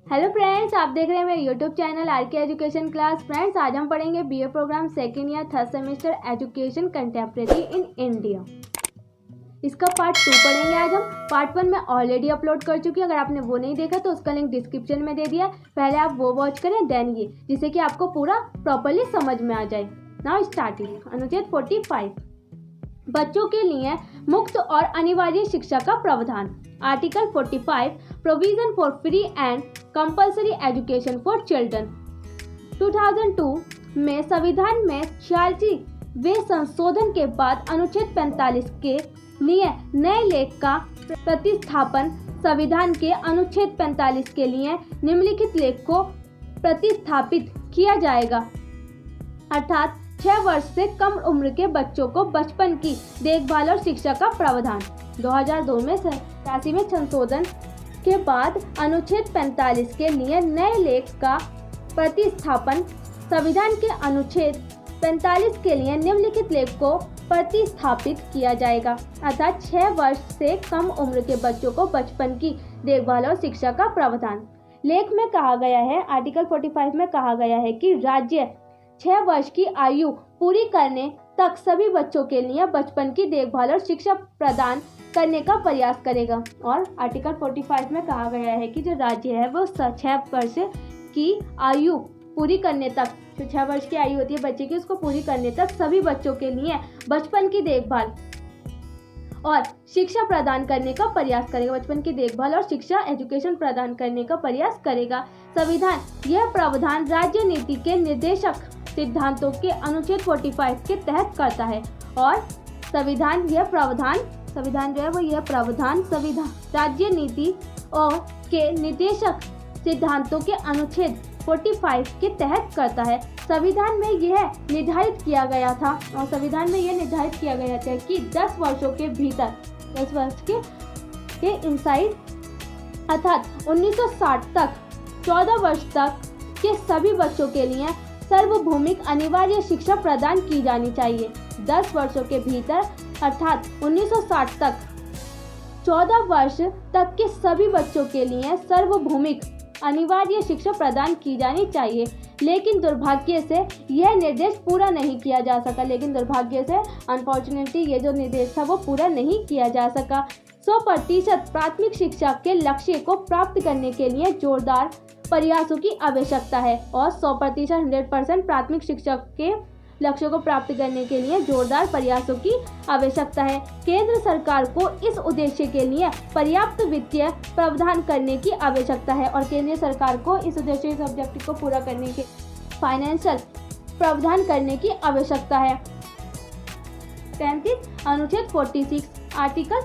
Hello friends, आप देख रहे हैं मेरे YouTube channel R K education class. Friends, आज हम पढ़ेंगे BA programme second year third semester education contemporary in India. इसका पार्ट 2 पढ़ेंगे आज हम। पार्ट 1 मैं ऑलरेडी अपलोड कर चुकी हूँ। अगर आपने वो नहीं देखा तो उसका लिंक डिस्क्रिप्शन में दे दिया। पहले आप वो वॉच करें, देन ये, जिससे कि आपको पूरा प्रॉपरली समझ में आ जाए। Now starting. अनुच्छेद 45, बच्चों के लिए मुफ्त और अनिवार्य शिक्षा का प्रावधान। Article 45, provision for free and compulsory education for children. 2002 में संविधान में 46वें संशोधन के बाद अनुच्छेद 45 के लिए नए लेख का प्रतिस्थापन। संविधान के अनुच्छेद 45 के लिए निम्नलिखित लेख को प्रतिस्थापित किया जाएगा, अर्थात 6 वर्ष से कम उम्र के बच्चों को बचपन की देखभाल और शिक्षा का प्रावधान। 2002 में 87वें संशोधन के बाद अनुच्छेद 45 के लिए नए लेख का प्रतिस्थापन। संविधान के अनुच्छेद 45 के लिए निम्नलिखित लेख को प्रतिस्थापित किया जाएगा, अर्थात 6 वर्ष से कम उम्र के बच्चों को बचपन की देखभाल और शिक्षा का प्रावधान। लेख में कहा गया है, आर्टिकल 45 में कहा गया है कि राज्य 6 वर्ष की आयु पूरी करने तक सभी बच्चों के लिए बचपन की देखभाल और शिक्षा प्रदान करने का प्रयास करेगा। और आर्टिकल 45 में कहा गया है कि जो राज्य है वो 6 वर्ष की आयु पूरी करने तक, जो 6 वर्ष की आयु होती है बच्चे की, उसको पूरी करने तक सभी बच्चों के लिए बचपन की देखभाल और शिक्षा प्रदान करने का प्रयास करेगा। बचपन की देखभाल और शिक्षा एजुकेशन प्रदान करने का प्रयास करेगा। संविधान यह प्रावधान राज्य नीति के निर्देशक सिद्धांतों के अनुच्छेद 45 के तहत करता है। और संविधान राज्य नीति और के निर्देशक सिद्धांतों के अनुच्छेद 45 के तहत करता है। संविधान में यह निर्धारित किया गया था कि 10 वर्षों के भीतर 10 वर्ष के इनसाइड, अर्थात 1960 तक 14 वर्ष तक के सभी बच्चों के लिए सार्वभौमिक अनिवार्य शिक्षा प्रदान की जानी चाहिए। 10 वर्षों के भीतर, अर्थात 1960 तक 14 वर्ष तक के सभी बच्चों के लिए सार्वभौमिक अनिवार्य शिक्षा प्रदान की जानी चाहिए। लेकिन दुर्भाग्य से यह निर्देश पूरा नहीं किया जा सका। अनफॉर्चुनेटली ये जो निर्देश था वो पूरा नहीं किया जा सका। 100% प्राथमिक शिक्षा के लक्ष्य को प्राप्त करने के लिए जोरदार प्रयासों की आवश्यकता है। और 100% प्राथमिक शिक्षा के लक्ष्यों को प्राप्त करने के लिए जोरदार प्रयासों की आवश्यकता है। केंद्र सरकार को इस उद्देश्य के लिए पर्याप्त वित्तीय प्रावधान करने की आवश्यकता है। और केंद्र सरकार को इस उद्देश्य, इस ऑब्जेक्टिव को पूरा करने के फाइनेंशियल प्रावधान करने की आवश्यकता है। 33 अनुच्छेद 46, आर्टिकल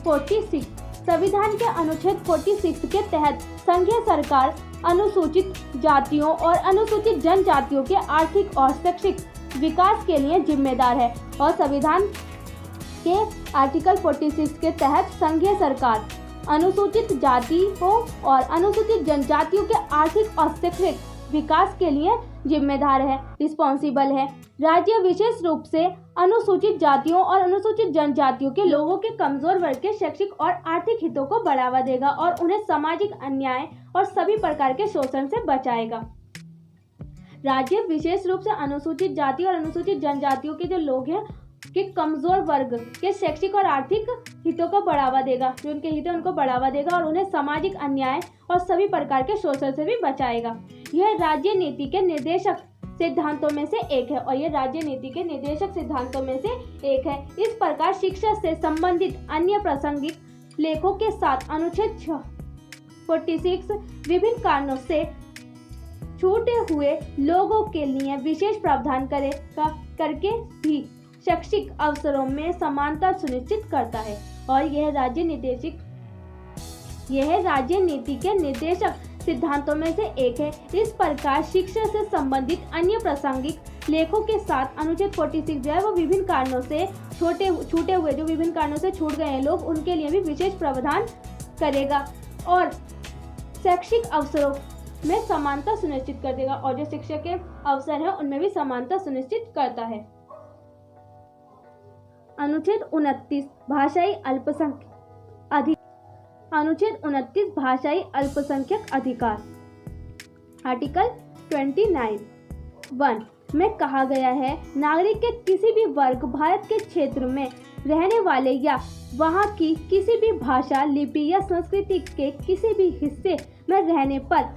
46। संविधान के अनुच्छेद 46 के तहत संघीय सरकार अनुसूचित जातियों और अनुसूचित जनजातियों के आर्थिक और शैक्षिक विकास के लिए जिम्मेदार है। और संविधान के आर्टिकल 46 के तहत संघीय सरकार अनुसूचित जातियों और अनुसूचित जनजातियों के आर्थिक और शैक्षिक विकास के लिए जिम्मेदार है, रिस्पॉन्सिबल है। राज्य विशेष रूप से अनुसूचित जातियों और अनुसूचित जनजातियों के लोगों के कमजोर वर्ग के शैक्षिक और आर्थिक हितों को बढ़ावा देगा और उन्हें सामाजिक अन्याय और सभी प्रकार के शोषण से बचाएगा। राज्य विशेष रूप से अनुसूचित जाति और अनुसूचित जनजातियों के जो लोग हैं के कमजोर वर्ग के शैक्षिक और आर्थिक हितों को बढ़ावा देगा, जो उनके हित है उनको बढ़ावा देगा और उन्हें सामाजिक अन्याय और सभी प्रकार के शोषण से भी बचाएगा। यह राज्य नीति के निर्देशक सिद्धांतों में से एक है। इस प्रकार शिक्षा से संबंधित अन्य प्रासंगिक लेखों के साथ अनुच्छेद 46 विभिन्न कारणों से छूटे हुए लोगों के लिए विशेष प्रावधान करके भी शैक्षिक अवसरों में समानता सुनिश्चित करता है। और यह राज्य नीति के निर्देशक सिद्धांतों में से एक है। इस प्रकार शिक्षा से संबंधित अन्य प्रासंगिक लेखों के साथ अनुच्छेद 46 जो है वो विभिन्न कारणों से छूटे हुए, जो विभिन्न कारणों से छूट गए हैं लोग, उनके लिए भी विशेष प्रावधान करेगा और शैक्षिक अवसरों में समानता सुनिश्चित कर देगा। और जो शिक्षा के अवसर है उनमें भी समानता सुनिश्चित करता है। अनुच्छेद 29 भाषाई अल्पसंख्यक अधिकार। आर्टिकल 29(1) में कहा गया है, नागरिक के किसी भी वर्ग भारत के क्षेत्र में रहने वाले या वहाँ की किसी भी भाषा, लिपि या संस्कृति के किसी भी हिस्से में रहने पर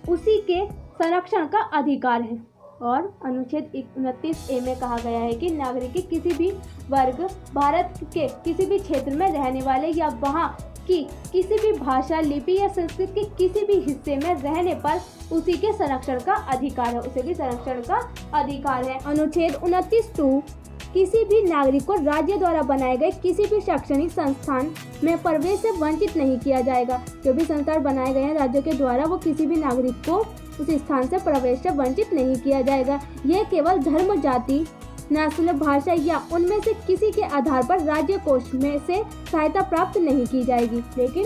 उसी के संरक्षण का अधिकार है। और अनुच्छेद 29(a) में कहा गया है कि नागरिक के किसी भी वर्ग भारत के किसी भी क्षेत्र में रहने वाले या वहाँ की किसी भी भाषा, लिपि या संस्कृति के किसी भी हिस्से में रहने पर उसी के संरक्षण का अधिकार है, उसे भी संरक्षण का अधिकार है। अनुच्छेद 29(2) किसी भी नागरिक को राज्य द्वारा बनाए गए किसी भी शैक्षणिक संस्थान में प्रवेश से वंचित नहीं किया जाएगा। जो भी संस्थान बनाए गए हैं राज्य के द्वारा, वो किसी भी नागरिक को उस स्थान से प्रवेश से वंचित नहीं किया जाएगा। यह केवल धर्म, जाति, नस्ल, भाषा या उनमें से किसी के आधार पर राज्य कोष में से सहायता प्राप्त नहीं की जाएगी। लेकिन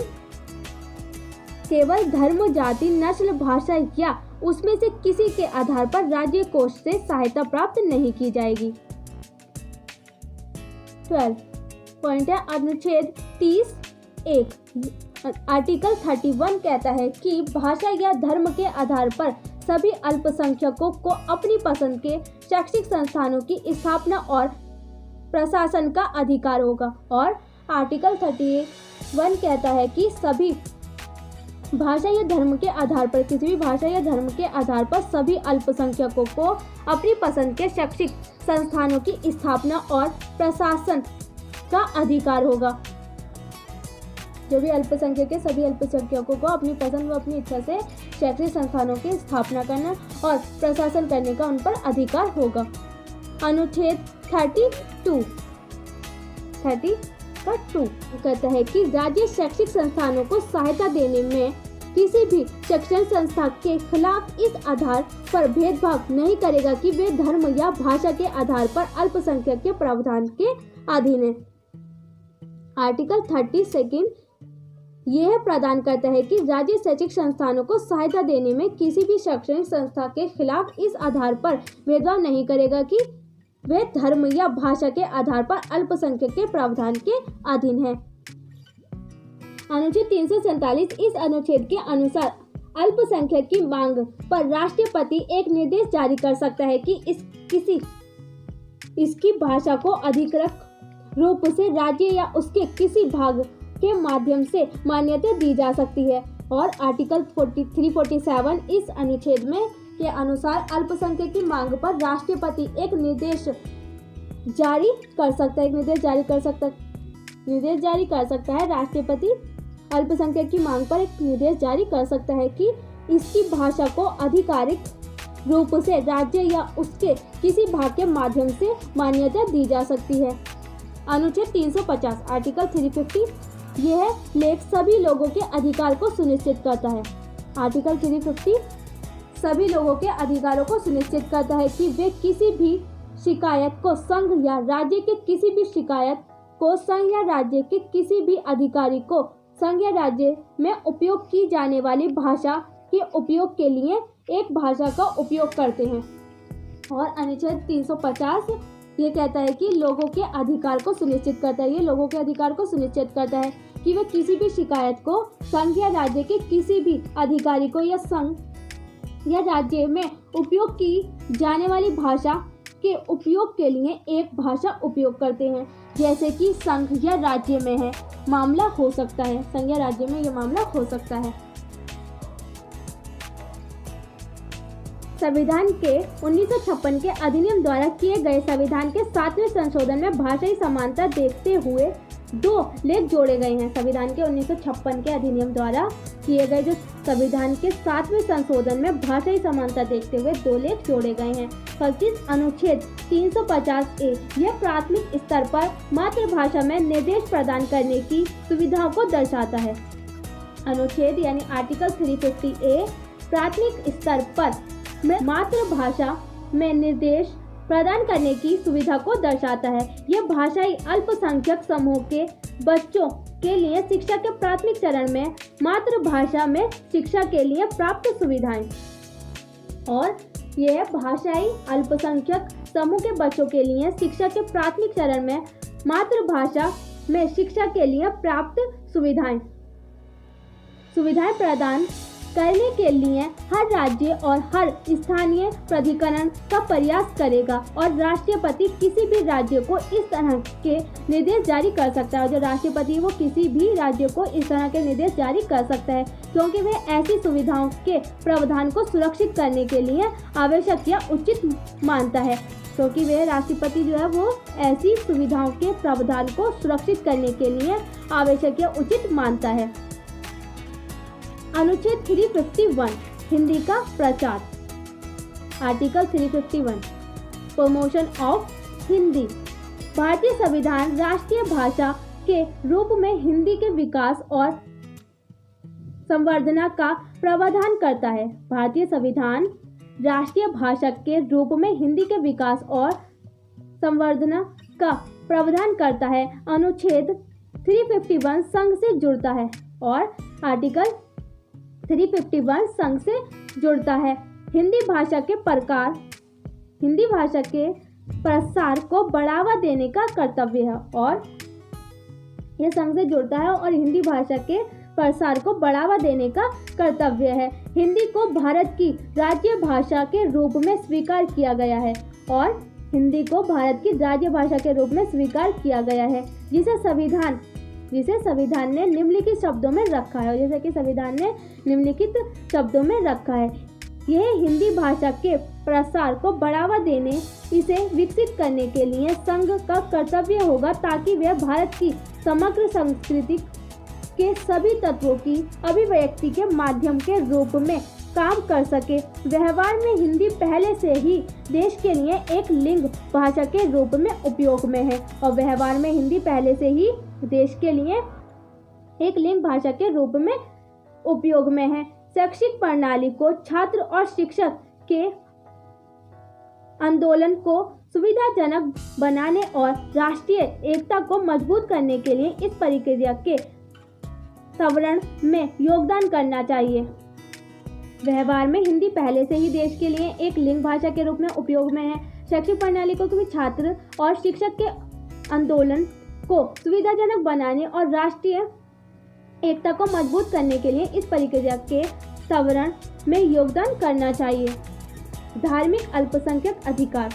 केवल धर्म, जाति, नस्ल, भाषा या उसमें से किसी के आधार पर राज्य कोष से सहायता प्राप्त नहीं की जाएगी। 12 पॉइंट है अनुच्छेद 30(1) आर्टिकल 31 कहता है कि भाषा या धर्म के आधार पर सभी अल्पसंख्यकों को अपनी पसंद के शैक्षिक संस्थानों की स्थापना और प्रशासन का अधिकार होगा। और आर्टिकल 31 कहता है कि सभी भाषा या धर्म के आधार पर, किसी भी भाषा या धर्म के आधार पर सभी अल्पसंख्यकों को अपनी पसंद के शैक्षिक संस्थानों की स्थापना और प्रशासन का अधिकार होगा। जो भी अल्पसंख्यक है, सभी अल्पसंख्यकों को अपनी पसंद व अपनी इच्छा से शैक्षिक संस्थानों की स्थापना करना और प्रशासन करने का उन पर अधिकार होगा। अनुच्छेद 32 कहता है कि राज्य शैक्षिक संस्थानों को सहायता देने में किसी भी शैक्षणिक संस्था के खिलाफ इस आधार पर भेदभाव नहीं करेगा कि वे धर्म या भाषा के आधार पर अल्पसंख्यक के प्रावधान के अधीन है। आर्टिकल 32 यह प्रदान करता है कि राज्य शैक्षिक संस्थानों को सहायता देने में किसी भी शैक्षणिक संस्था के खिलाफ इस आधार पर भेदभाव नहीं करेगा कि वे धर्म या भाषा के आधार पर अल्पसंख्यक के प्रावधान के अधीन है। अनुच्छेद 347 इस अनुच्छेद के अनुसार अल्पसंख्यक की मांग पर राष्ट्रपति एक निर्देश जारी कर सकता है कि इसकी भाषा को अधिकृत रूप से राज्य या उसके किसी भाग के माध्यम से मान्यता दी जा सकती है। और आर्टिकल 347 इस अनुच्छेद में के अनुसार अल्पसंख्यक की मांग पर राष्ट्रपति एक निर्देश जारी कर सकता है। राष्ट्रपति अल्पसंख्यक की मांग पर एक निर्देश जारी कर सकता है कि इसकी भाषा को आधिकारिक रूप से राज्य या उसके किसी भाग के माध्यम से मान्यता दी जा सकती है। अनुच्छेद 350 आर्टिकल 350 यह लेख सभी लोगों के अधिकार को सुनिश्चित करता है। आर्टिकल 350 सभी लोगों के अधिकारों को सुनिश्चित करता है कि वे किसी भी शिकायत को संघ या राज्य के किसी भी शिकायत को संघ या राज्य के किसी भी अधिकारी को संघ या राज्य में उपयोग की जाने वाली भाषा के उपयोग के लिए एक भाषा का उपयोग करते हैं। और अनुच्छेद 350 ये कहता है कि लोगों के अधिकार को सुनिश्चित करता है। ये लोगों के अधिकार को सुनिश्चित करता है कि वे किसी भी शिकायत को संघ या राज्य के किसी भी अधिकारी को या संघ या राज्य में उपयोग की जाने वाली भाषा के उपयोग के लिए एक भाषा उपयोग करते हैं। जैसे कि संघ या राज्य में है मामला हो सकता है, संघ या राज्य में यह मामला हो सकता है। संविधान के 1956 के अधिनियम द्वारा किए गए संविधान के 7वें संशोधन में भाषाई समानता देखते हुए 2 लेख जोड़े गए हैं। संविधान के 1956 के अधिनियम द्वारा किए गए जो संविधान के 7वें संशोधन में भाषाई समानता देखते हुए 2 लेख जोड़े गए हैं। 25 अनुच्छेद 350A यह प्राथमिक स्तर पर मातृभाषा में निर्देश प्रदान करने की सुविधाओं को दर्शाता है। अनुच्छेद यानी आर्टिकल 350A प्राथमिक स्तर पर मातृभाषा में निर्देश प्रदान करने की सुविधा को दर्शाता है। यह भाषाई अल्पसंख्यक समूह के बच्चों के लिए शिक्षा के प्राथमिक चरण में मातृभाषा में शिक्षा के लिए प्राप्त सुविधाएं। और यह भाषाई अल्पसंख्यक समूह के बच्चों के लिए शिक्षा के प्राथमिक चरण में मातृभाषा में शिक्षा के लिए प्राप्त सुविधाएं प्रदान करने के लिए हर राज्य और हर स्थानीय प्राधिकरण का प्रयास करेगा और राष्ट्रपति किसी भी राज्य को इस तरह के निर्देश जारी कर सकता है। जो राष्ट्रपति वो किसी भी राज्य को इस तरह के निर्देश जारी कर सकता है, क्योंकि वह ऐसी सुविधाओं के प्रावधान को सुरक्षित करने के लिए आवश्यक या उचित मानता है, क्योंकि वह राष्ट्रपति जो है वो ऐसी सुविधाओं के प्रावधान को सुरक्षित करने के लिए आवश्यक या उचित मानता है। अनुच्छेद 351 हिंदी का प्रचार। Article 351 promotion of Hindi. भारतीय संविधान राष्ट्रीय भाषा के रूप में हिंदी के विकास और संवर्धना का प्रावधान करता है। भारतीय संविधान राष्ट्रीय भाषा के रूप में हिंदी के विकास और संवर्धना का प्रावधान करता है। अनुच्छेद 351 संघ से जुड़ता है और आर्टिकल 351 संघ से जुड़ता है। हिंदी भाषा के प्रसार को बढ़ावा देने का कर्तव्य है और यह संघ से जुड़ता है और हिंदी भाषा के प्रसार को बढ़ावा देने का कर्तव्य है। हिंदी को भारत की राज्य भाषा के रूप में स्वीकार किया गया है और हिंदी को भारत की राज्य भाषा के रूप में स्वीकार किया गया है, जिसे संविधान ने निम्नलिखित शब्दों में रखा है। जैसे कि संविधान ने निम्नलिखित शब्दों में रखा है। यह हिंदी भाषा के प्रसार को बढ़ावा देने, इसे विकसित करने के लिए संघ का कर्तव्य होगा, ताकि वह भारत की समग्र संस्कृति के सभी तत्वों की अभिव्यक्ति के माध्यम के रूप में काम कर सके। व्यवहार में हिंदी पहले से ही देश के लिए एक लिंग भाषा के रूप में उपयोग में है और व्यवहार में हिंदी पहले से ही देश के लिए एक लिंग भाषा के रूप में उपयोग में है। शैक्षिक प्रणाली को छात्र और शिक्षक के आंदोलन को सुविधाजनक बनाने और राष्ट्रीय एकता को मजबूत करने के लिए इस प्रक्रिया के त्वरण में योगदान करना चाहिए। व्यवहार में हिंदी पहले से ही देश के लिए एक लिंग भाषा के रूप में उपयोग में है। शैक्षिक प्रणाली को भी छात्र और शिक्षक के आंदोलन को सुविधाजनक बनाने और राष्ट्रीय एकता को मजबूत करने के लिए इस प्रक्रिया के त्वरण में योगदान करना चाहिए। धार्मिक अल्पसंख्यक अधिकार,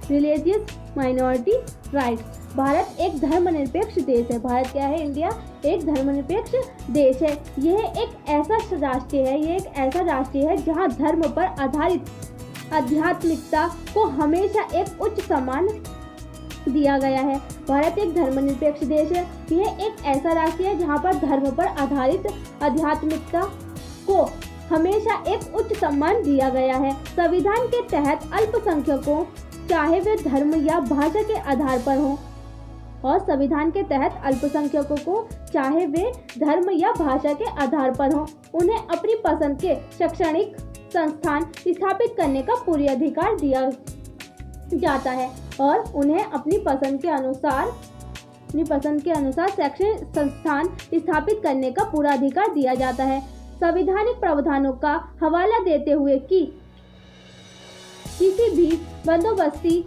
रिलीजियस माइनॉरिटी राइट्स। भारत एक धर्मनिरपेक्ष देश है। भारत क्या है? इंडिया एक धर्मनिरपेक्ष देश है। यह एक ऐसा राष्ट्र है जहां धर्म पर आधारित आध्यात्मिकता को हमेशा एक उच्च सम्मान दिया गया है। भारत एक धर्मनिरपेक्ष देश है। यह एक ऐसा राष्ट्र है जहां पर धर्म पर आधारित आध्यात्मिकता को हमेशा एक उच्च सम्मान दिया गया है। संविधान के तहत अल्पसंख्यकों, चाहे वे धर्म या भाषा के आधार पर हों, और संविधान के तहत अल्पसंख्यकों को चाहे वे धर्म या भाषा के आधार पर हों, उन्हें अपनी पसंद के शैक्षणिक संस्थान स्थापित करने का पूरा अधिकार दिया जाता है और उन्हें अपनी पसंद के अनुसार शैक्षणिक संस्थान स्थापित करने का पूरा अधिकार दिया जाता है। संवैधानिक प्रावधानों का हवाला देते हुए कि किसी भी बंदोबस्ती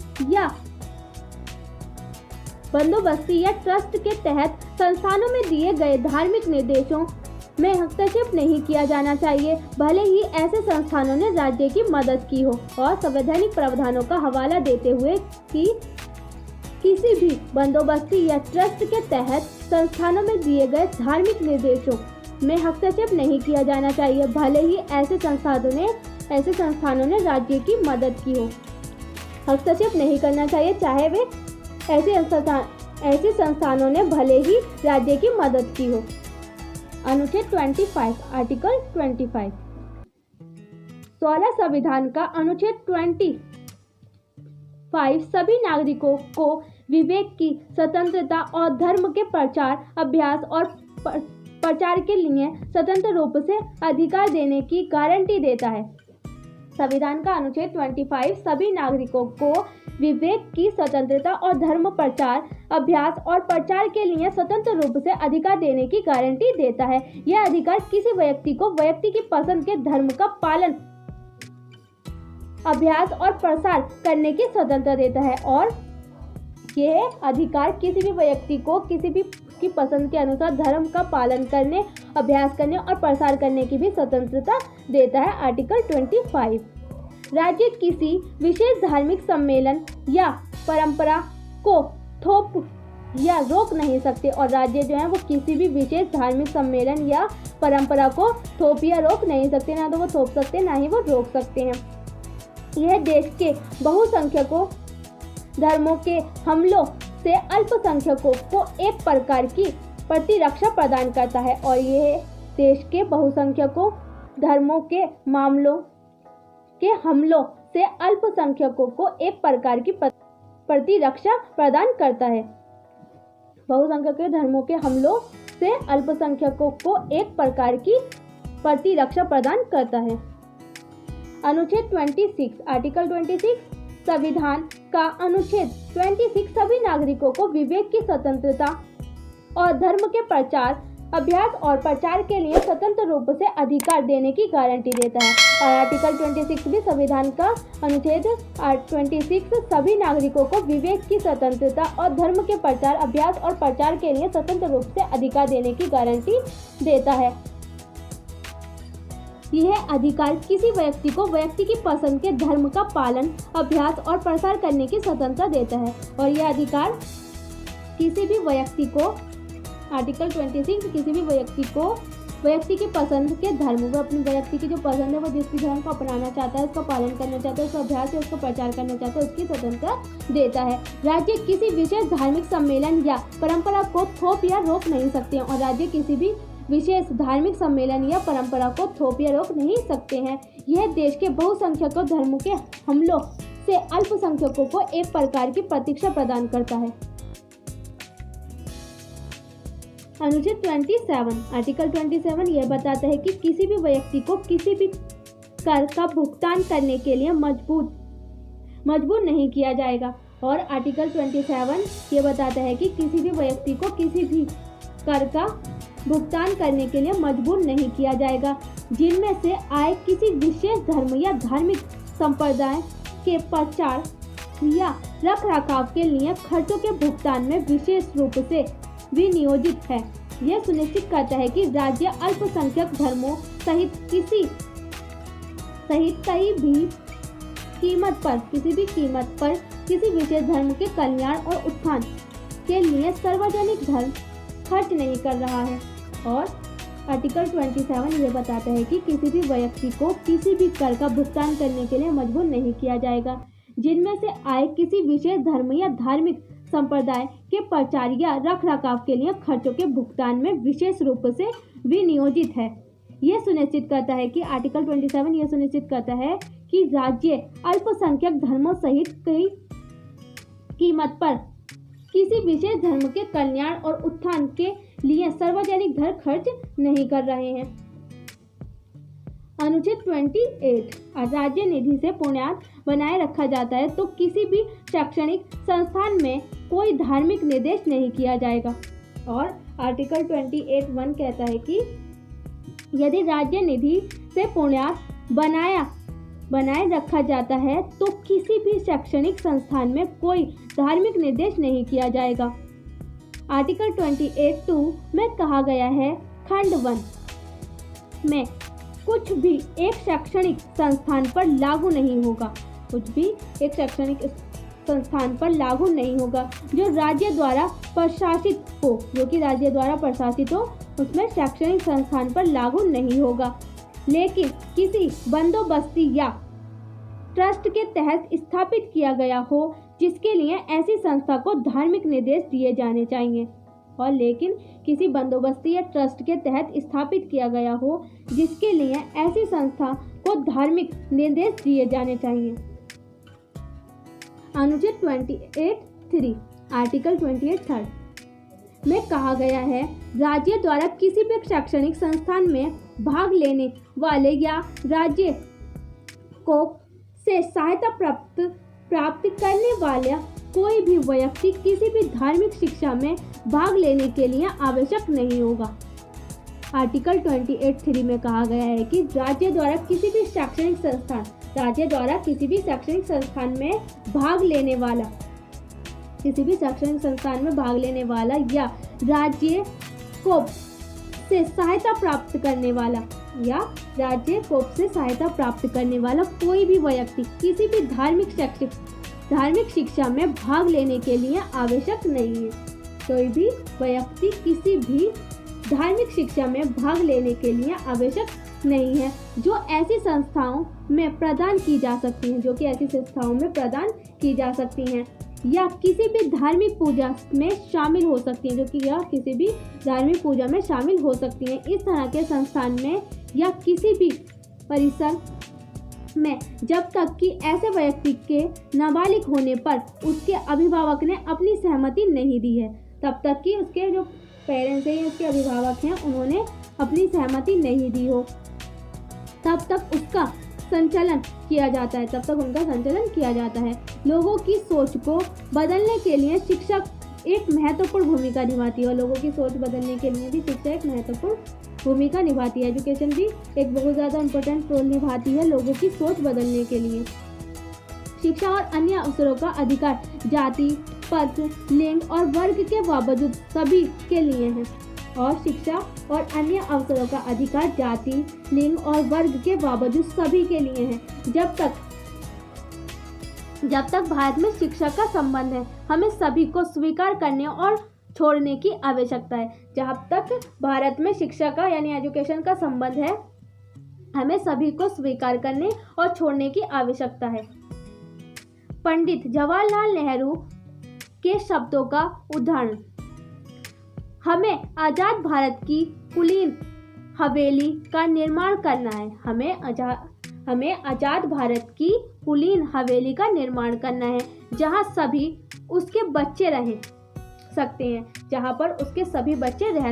या ट्रस्ट के तहत संस्थानों में दिए गए धार्मिक निर्देशों में हस्तक्षेप नहीं किया जाना चाहिए, भले ही ऐसे संस्थानों ने राज्य की मदद की हो। और संवैधानिक प्रावधानों का हवाला देते हुए कि किसी भी बंदोबस्ती या ट्रस्ट के तहत संस्थानों में दिए गए धार्मिक निर्देशों में हस्तक्षेप नहीं किया जाना चाहिए, भले ही ऐसे संस्थानों ने राज्य की मदद की हो। हस्तक्षेप नहीं करना चाहिए, चाहे वे ऐसे संस्थानों ने भले ही राज्य की मदद की हो। अनुच्छेद 25 आर्टिकल 25 16 संविधान का अनुच्छेद 25 सभी नागरिकों को विवेक की स्वतंत्रता और धर्म के प्रचार, अभ्यास और प्रचार के लिए स्वतंत्र रूप से अधिकार देने की गारंटी देता है। संविधान का अनुच्छेद 25 सभी नागरिकों को विवेक की स्वतंत्रता और धर्म प्रचार, अभ्यास और प्रचार के लिए स्वतंत्र रूप से अधिकार देने की गारंटी देता है। यह अधिकार किसी व्यक्ति को व्यक्ति की पसंद के धर्म का पालन, अभ्यास और प्रसार करने की स्वतंत्रता देता है और यह अधिकार किसी भी व्यक्ति को किसी भी की पसंद के अनुसार धर्म का पालन करने, अभ्यास करने और प्रसार करने की भी स्वतंत्रता देता है आर्टिकल 25। राज्य किसी विशेष धार्मिक सम्मेलन या परंपरा को थोप या रोक नहीं सकते, और राज्य जो है वो किसी भी विशेष धार्मिक सम्मेलन या परंपरा को थोप या रोक नहीं सकते, ना तो वो थोप सकते ना ही वो रोक सकते हैं। यह देश के बहुसंख्यकों धर्मों के हमलों से अल्पसंख्यकों को एक प्रकार की प्रतिरक्षा प्रदान करता है, और यह देश के बहुसंख्यकों धर्मों के मामलों के हमलों से अल्पसंख्यकों को एक प्रकार की प्रतिरक्षा प्रदान करता है। बहुसंख्यक धर्मों के हमलों से अल्पसंख्यकों को एक प्रकार की प्रतिरक्षा प्रदान करता है। अनुच्छेद 26 आर्टिकल 26 संविधान का अनुच्छेद 26 सभी नागरिकों को विवेक की स्वतंत्रता और धर्म के प्रचार, अभ्यास और प्रचार के लिए स्वतंत्र रूप से अधिकार देने की गारंटी देता है। और आर्टिकल 26 भी संविधान का अनुच्छेद 26 सभी नागरिकों को विवेक की स्वतंत्रता और धर्म के प्रचार, अभ्यास और प्रचार के लिए स्वतंत्र रूप से अधिकार देने की गारंटी देता है। यह अधिकार किसी व्यक्ति को व्यक्ति की पसंद के धर्म का पालन, अभ्यास और प्रसार करने की स्वतंत्रता देता है, और यह अधिकार किसी भी व्यक्ति को आर्टिकल 26 किसी भी व्यक्ति को व्यक्ति की पसंद के धर्म, वो अपनी व्यक्ति की जो पसंद है, वो जिस भी धर्म को अपनाना चाहता है, उसका पालन करना चाहता है, उसका अभ्यास है, उसका प्रचार करना चाहता है, उसकी स्वतंत्रता देता है। राज्य किसी विशेष धार्मिक सम्मेलन या परंपरा को थोप या रोक नहीं सकते हैं, और राज्य किसी भी विशेष धार्मिक सम्मेलन या परंपरा को थोप या रोक नहीं सकते हैं। यह देश के बहुसंख्यकों धर्मों के हमलों से अल्पसंख्यकों को एक प्रकार की प्रतिरक्षा प्रदान करता है। अनुच्छेद 27 आर्टिकल 27 यह बताता है कि किसी भी व्यक्ति को किसी भी कर का भुगतान करने के लिए मजबूर नहीं किया जाएगा, और आर्टिकल 27 ये बताता है कि किसी भी व्यक्ति को किसी भी कर का भुगतान करने के लिए मजबूर नहीं किया जाएगा, जिनमें से आय किसी विशेष धर्म या धार्मिक संप्रदाय के प्रचार या रखरखाव के लिए खर्चों के भुगतान में विशेष रूप से विनियोजित है। यह सुनिश्चित करता है कि राज्य अल्पसंख्यक धर्मों सहित किसी भी कीमत पर किसी विशेष धर्म के कल्याण और उत्थान के लिए सार्वजनिक धन खर्च नहीं कर रहा है। और आर्टिकल 27 यह बताता है कि किसी भी व्यक्ति को किसी भी कर का भुगतान करने के लिए मजबूर नहीं किया जाएगा, जिनमें से आय किसी विशेष धर्म या धार्मिक संप्रदाय के प्रचार या रखरखाव के लिए खर्चों के भुगतान में विशेष रूप से विनियोजित है। यह सुनिश्चित करता है कि आर्टिकल 27 यह सुनिश्चित करता है कि राज्य अल्पसंख्यक धर्मों सहित कई कीमत पर किसी विशेष धर्म के कल्याण और उत्थान के लिए सार्वजनिक धन खर्च नहीं कर रहे हैं। अनुच्छेद 28 राज्य निधि से पुण्यार्थ बनाए रखा जाता है तो किसी भी शैक्षणिक संस्थान में कोई धार्मिक निर्देश नहीं किया जाएगा। और आर्टिकल 28(1) कहता है कि यदि राज्य निधि से पुण्यार्थ बनाए रखा जाता है तो किसी भी शैक्षणिक संस्थान में कोई धार्मिक निर्देश नहीं किया जाएगा। आर्टिकल 28(2) में कहा गया है खंड 1 में कुछ भी एक शैक्षणिक संस्थान पर लागू नहीं होगा, जो राज्य द्वारा प्रशासित हो, उसमें शैक्षणिक संस्थान पर लागू नहीं होगा, लेकिन किसी बंदोबस्ती या ट्रस्ट के तहत स्थापित किया गया हो जिसके लिए ऐसी संस्था को धार्मिक निर्देश दिए जाने चाहिए। और लेकिन किसी बंदोबस्ती या ट्रस्ट के तहत स्थापित किया गया हो जिसके लिए ऐसी संस्था को धार्मिक निर्देश दिए जाने चाहिए। अनुच्छेद 28(3) आर्टिकल 28(3) में कहा गया है राज्य द्वारा किसी भी शैक्षणिक संस्थान में भाग लेने वाले या राज्य को से सहायता प्राप्त करने वाला कोई भी व्यक्ति किसी भी धार्मिक शिक्षा में भाग लेने के लिए आवश्यक नहीं होगा। आर्टिकल 28(3) में कहा गया है कि राज्य द्वारा किसी भी शैक्षणिक संस्थान में भाग लेने वाला किसी भी शैक्षणिक संस्थान में भाग लेने वाला या राज्य कोप से सहायता प्राप्त करने वाला कोई भी व्यक्ति किसी भी धार्मिक शिक्षा में भाग लेने के लिए आवश्यक नहीं है। कोई भी व्यक्ति किसी भी धार्मिक शिक्षा में भाग लेने के लिए आवश्यक नहीं है, जो ऐसी संस्थाओं में प्रदान की जा सकती हैं, या किसी भी धार्मिक पूजा में शामिल हो सकती हैं, इस तरह के संस्थान में या किसी भी परिसर में जब तक कि ऐसे व्यक्ति के नाबालिग होने पर उसके अभिभावक ने अपनी सहमति नहीं दी है, तब तक कि उसके जो पेरेंट्स हैं या उसके अभिभावक हैं उन्होंने अपनी सहमति नहीं दी हो, तब तक उनका संचालन किया जाता है। लोगों की सोच को बदलने के लिए शिक्षा एक महत्वपूर्ण भूमिका निभाती है, एजुकेशन भी एक बहुत ज़्यादा इम्पोर्टेंट रोल निभाती है लोगों की सोच बदलने के लिए। शिक्षा और अन्य अवसरों का अधिकार जाति, पद, लिंग और वर्ग के बावजूद सभी के लिए है। जब तक भारत में शिक्षा का संबंध है, हमें सभी को स्वीकार करने और छोड़ने की आवश्यकता है। जब तक भारत में शिक्षा का यानी एजुकेशन का संबंध है, हमें सभी को स्वीकार करने और छोड़ने की आवश्यकता है। पंडित जवाहरलाल नेहरू के शब्दों का उदाहरण, हमें आज़ाद भारत की कुलीन हवेली का निर्माण करना है। हमें आज़ाद भारत की कुलीन हवेली का निर्माण करना है, जहाँ सभी उसके बच्चे रह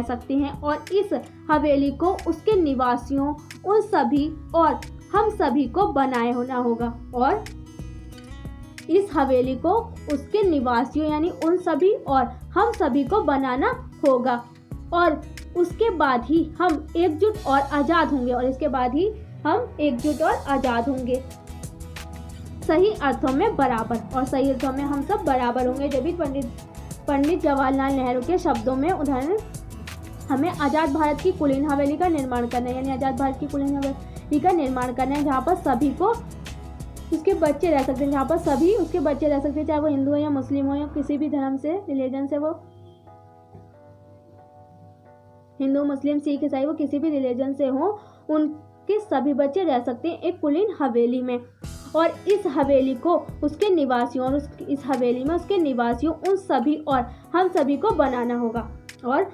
सकते हैं और इस हवेली को उसके निवासियों उन सभी और हम सभी को बनाए होना होगा। और इस हवेली को उसके निवासियों यानी उन सभी और हम सभी को बनाना होगा, और उसके बाद ही हम एकजुट और आज़ाद होंगे। सही अर्थों में बराबर, और सही अर्थों में हम सब बराबर होंगे। जब भी पंडित जवाहरलाल नेहरू के शब्दों में उदाहरण, हमें आज़ाद भारत की कुलीन हवेली का निर्माण करना है, जहाँ पर सभी को उसके बच्चे रह सकते हैं, चाहे वो हिंदू हो या मुस्लिम हो या किसी भी धर्म से, रिलीजन से, वो हिंदू, मुस्लिम, सिख, ईसाई, वो किसी भी रिलीजन से हो, उनके सभी बच्चे रह सकते हैं एक कुलीन हवेली में। और इस हवेली को उसके निवासियों उन सभी और हम सभी को बनाना होगा, और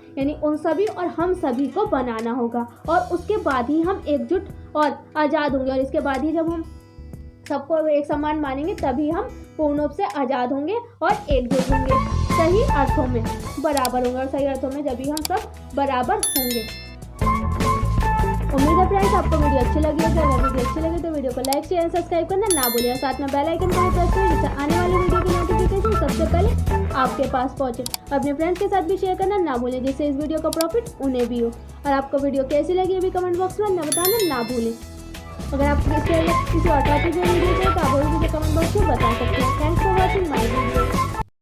उसके बाद ही हम एकजुट और आज़ाद होंगे। और इसके बाद ही जब हम सबको एक समान मानेंगे, तभी हम पूर्ण रूप से आज़ाद होंगे और एकजुट होंगे, सही अर्थों में बराबर होंगे, और सही अर्थों में जब भी हम सब बराबर होंगे। उम्मीद है फ्रेंड्स आपको वीडियो अच्छी लगी होगी। अगर वीडियो अच्छी लगी तो वीडियो को लाइक, शेयर, सब्सक्राइब करना ना भूलिए, और साथ में बेल आइकन को प्रेस करें, जिससे आने वाली वीडियो की नोटिफिकेशन सबसे पहले आपके पास पहुंचे। अपने फ्रेंड्स के साथ भी शेयर करना ना भूलें, जिससे इस वीडियो का प्रॉफिट उन्हें भी हो। और आपको वीडियो कैसी लगी अभी कमेंट बॉक्स में बताना ना भूलें। अगर आप किसी और टॉपिक में वीडियो चाहिए तो आप मुझे कमेंट बॉक्स में बता सकते हैं। Thanks for watching my video.